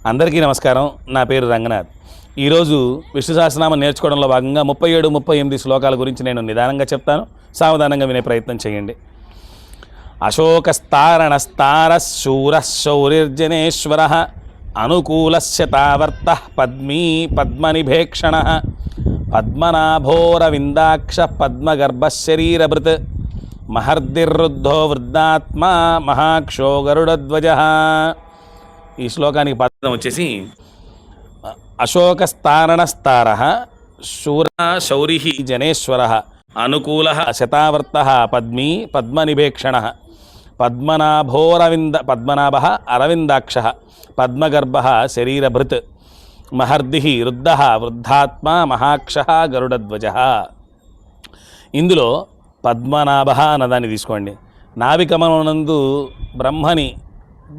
అందరికీ నమస్కారం. నా పేరు రంగనాథ్. ఈరోజు విష్ణు సహస్రనామం నేర్చుకోవడంలో భాగంగా 37, 38 శ్లోకాల గురించి నేను నిదానంగా చెప్తాను. సావధానంగా వినే ప్రయత్నం చేయండి. అశోకస్తారణస్తార శూర శౌరిర్జనేశ్వర అనుకూలశ్యతావర్త పద్మీ పద్మనిభేక్షణ పద్మనాభోరవిందాక్ష పద్మగర్భశరీరభృత్ మహర్దిర్రుద్ధో వృద్ధాత్మా మహాక్షో గరుడధ్వజ. ఈ శ్లోకానికి పదం వచ్చేసి అశోకస్తారణస్తార శూర శౌరి జనేశ్వర అనుకూల శతావర్త పద్మీ పద్మనిభేక్షణ పద్మనాభ అరవిందాక్ష పద్మగర్భ శరీరభృత్ మహర్ది రుద్ధ వృద్ధాత్మా మహాక్ష గరుడధ్వజ. ఇందులో పద్మనాభ అన్నదాన్ని తీసుకోండి. నాభికమనందు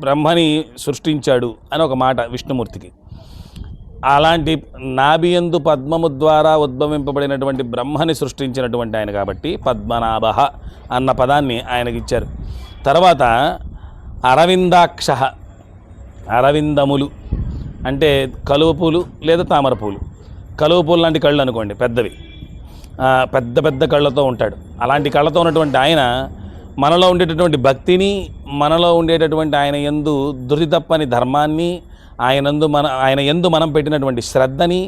బ్రహ్మని సృష్టించాడు అని ఒక మాట విష్ణుమూర్తికి. అలాంటి నాభియందు పద్మము ద్వారా ఉద్భవింపబడినటువంటి బ్రహ్మని సృష్టించినటువంటి ఆయన కాబట్టి పద్మనాభ అన్న పదాన్ని ఆయనకి ఇచ్చారు. తర్వాత అరవిందాక్ష, అరవిందములు అంటే కలువ పూలు లేదా తామర పూలు. కలువ పూలు లాంటి కళ్ళు అనుకోండి, పెద్దవి, పెద్ద పెద్ద కళ్ళతో ఉంటాడు. అలాంటి కళ్ళతో ఉన్నటువంటి ఆయన మనలో ఉండేటటువంటి భక్తిని, మనలో ఉండేటటువంటి ఆయన యందు ధృతి తప్పని ధర్మాన్ని, ఆయన యందు మనం పెట్టినటువంటి శ్రద్ధని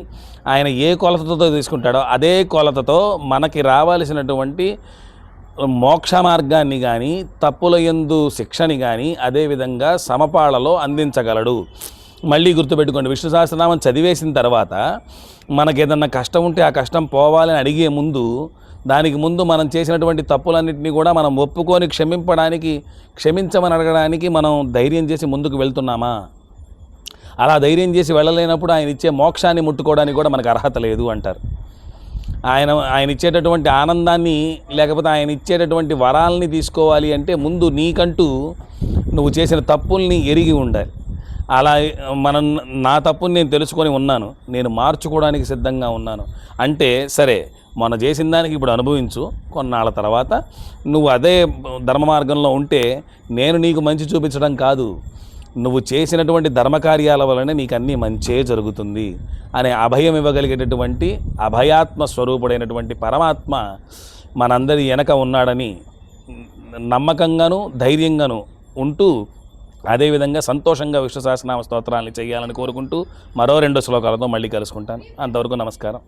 ఆయన ఏ కొలతతో తీసుకుంటాడో అదే కొలతతో మనకి రావాల్సినటువంటి మోక్ష మార్గాన్ని కానీ, తప్పుల యందు శిక్షని కానీ అదేవిధంగా సమపాళలో అందించగలడు. మళ్ళీ గుర్తుపెట్టుకోండి, విష్ణు సహస్రనామం చదివేసిన తర్వాత మనకి ఏదన్నా కష్టం ఉంటే ఆ కష్టం పోవాలని అడిగే ముందు, దానికి ముందు మనం చేసినటువంటి తప్పులన్నింటినీ కూడా మనం ఒప్పుకొని క్షమించమని అడగడానికి మనం ధైర్యం చేసి ముందుకు వెళ్తున్నామా? అలా ధైర్యం చేసి వెళ్ళలేనప్పుడు ఆయన ఇచ్చే మోక్షాన్ని ముట్టుకోవడానికి కూడా మనకు అర్హత లేదు అంటారు. ఆయన ఇచ్చేటటువంటి ఆనందాన్ని, లేకపోతే ఆయన ఇచ్చేటటువంటి వరాలని తీసుకోవాలి అంటే ముందు నీకంటూ నువ్వు చేసిన తప్పుల్ని ఎరిగి ఉండాలి. అలా నా తప్పుని నేను తెలుసుకొని ఉన్నాను, నేను మార్చుకోవడానికి సిద్ధంగా ఉన్నాను అంటే సరే, మొన్న చేసిన దానికి ఇప్పుడు అనుభవించు. కొన్నాళ్ళ తర్వాత నువ్వు అదే ధర్మ మార్గంలో ఉంటే నేను నీకు మంచి చూపించడం కాదు, నువ్వు చేసినటువంటి ధర్మకార్యాల వలన నీకు అన్నీ మంచే జరుగుతుంది అనే అభయం ఇవ్వగలిగేటటువంటి అభయాత్మ స్వరూపుడైనటువంటి పరమాత్మ మనందరి వెనక ఉన్నాడని నమ్మకంగాను ధైర్యంగాను ఉంటూ అదేవిధంగా సంతోషంగా విష్ణు సహస్రనామ స్తోత్రాన్ని చేయాలని కోరుకుంటూ మరో 2 శ్లోకాలతో మళ్ళీ కలుసుకుంటాను. అంతవరకు నమస్కారం.